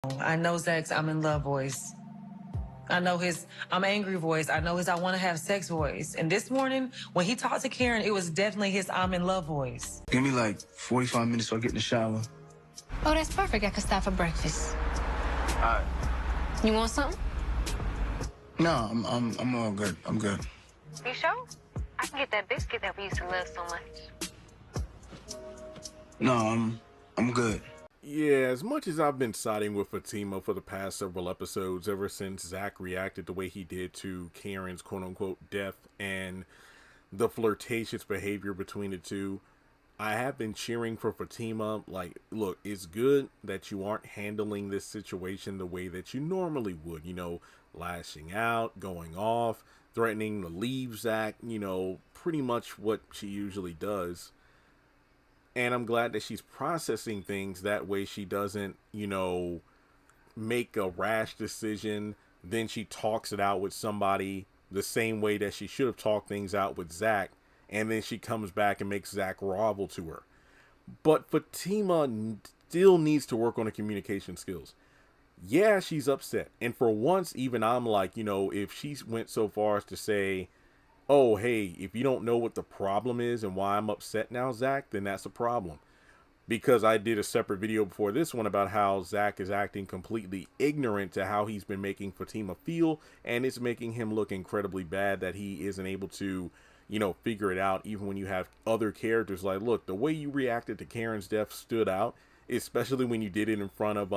I know Zach's I'm in love voice. I know his I'm angry voice. I know his I want to have sex voice. And this morning, when he talked to Karen, it was definitely his I'm in love voice. Give me like 45 minutes so I get in the shower. Oh, that's perfect. I could stop for breakfast. All right. You want something? No, I'm all good. I'm good. You sure? I can get that biscuit that we used to love so much. No, I'm good. Yeah, as much as I've been siding with Fatima for the past several episodes, ever since Zach reacted the way he did to Karen's quote-unquote death and the flirtatious behavior between the two, I have been cheering for Fatima. Like, look, it's good that you aren't handling this situation the way that you normally would, lashing out, going off, threatening to leave Zach, pretty much what she usually does. And I'm glad that she's processing things that way she doesn't, make a rash decision. Then she talks it out with somebody the same way that she should have talked things out with Zach. And then she comes back and makes Zach grovel to her. But Fatima still needs to work on her communication skills. Yeah, she's upset. And for once, even I'm like, if she went so far as to say, oh, hey, if you don't know what the problem is and why I'm upset now, Zach, then that's a problem. Because I did a separate video before this one about how Zach is acting completely ignorant to how he's been making Fatima feel, and it's making him look incredibly bad that he isn't able to, figure it out, even when you have other characters. Like, look, the way you reacted to Karen's death stood out, especially when you did it in front of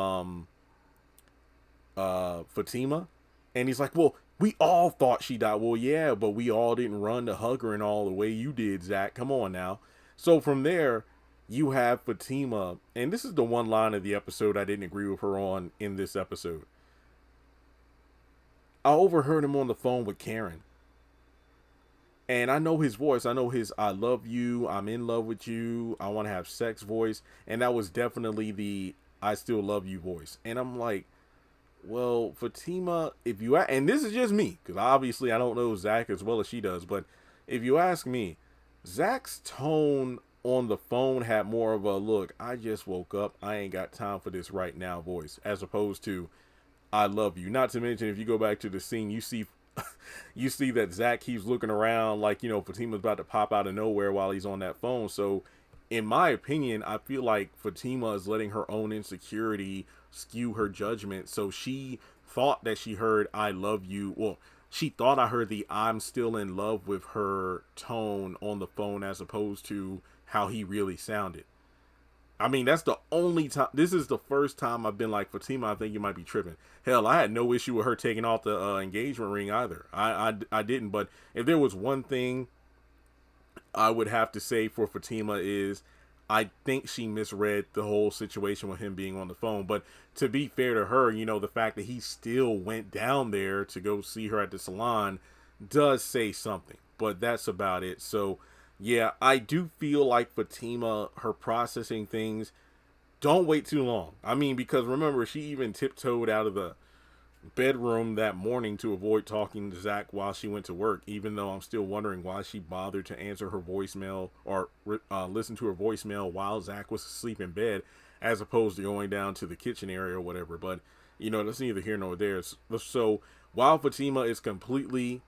Fatima. And he's like, well, we all thought she died. Well, yeah, but we all didn't run to hug her and all the way you did, Zach. Come on now. So from there, you have Fatima, and this is the one line of the episode I didn't agree with her on in this episode. I overheard him on the phone with Karen. And I know his voice. I know his I love you, I'm in love with you, I want to have sex voice. And that was definitely the I still love you voice. And I'm like, well, Fatima, if you and this is just me, because obviously I don't know Zach as well as she does, but if you ask me, Zach's tone on the phone had more of a look, I just woke up, I ain't got time for this right now voice, as opposed to I love you. Not to mention, if you go back to the scene, you see that Zach keeps looking around like, Fatima's about to pop out of nowhere while he's on that phone. So in my opinion, I feel like Fatima is letting her own insecurity skew her judgment. So she thought that she heard I love you. Well, she thought I heard the I'm still in love with her tone on the phone as opposed to how he really sounded. I mean, that's the only time. This is the first time I've been like, Fatima, I think you might be tripping. Hell, I had no issue with her taking off the engagement ring either. I didn't. But if there was one thing I would have to say for Fatima is I think she misread the whole situation with him being on the phone. But to be fair to her, the fact that he still went down there to go see her at the salon does say something. But that's about it. So yeah, I do feel like Fatima, her processing things, don't wait too long. I mean, because remember, she even tiptoed out of the bedroom that morning to avoid talking to Zach while she went to work, even though I'm still wondering why she bothered to answer her voicemail or listen to her voicemail while Zach was asleep in bed, as opposed to going down to the kitchen area or whatever. But, that's neither here nor there. So while Fatima is completely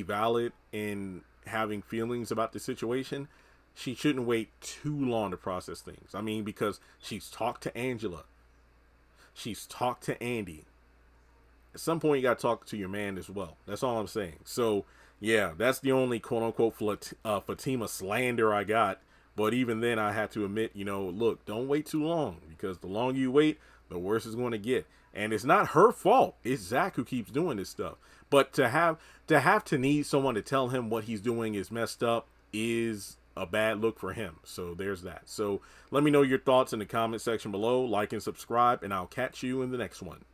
valid in having feelings about the situation, she shouldn't wait too long to process things. I mean, because she's talked to Angela, she's talked to Andy. At some point, you got to talk to your man as well. That's all I'm saying. So yeah, that's the only quote unquote Fatima slander I got. But even then, I have to admit, look, don't wait too long, because the longer you wait, the worse it's going to get. And it's not her fault. It's Zach who keeps doing this stuff. But to have to need someone to tell him what he's doing is messed up is a bad look for him. So there's that. So let me know your thoughts in the comment section below. Like and subscribe, and I'll catch you in the next one.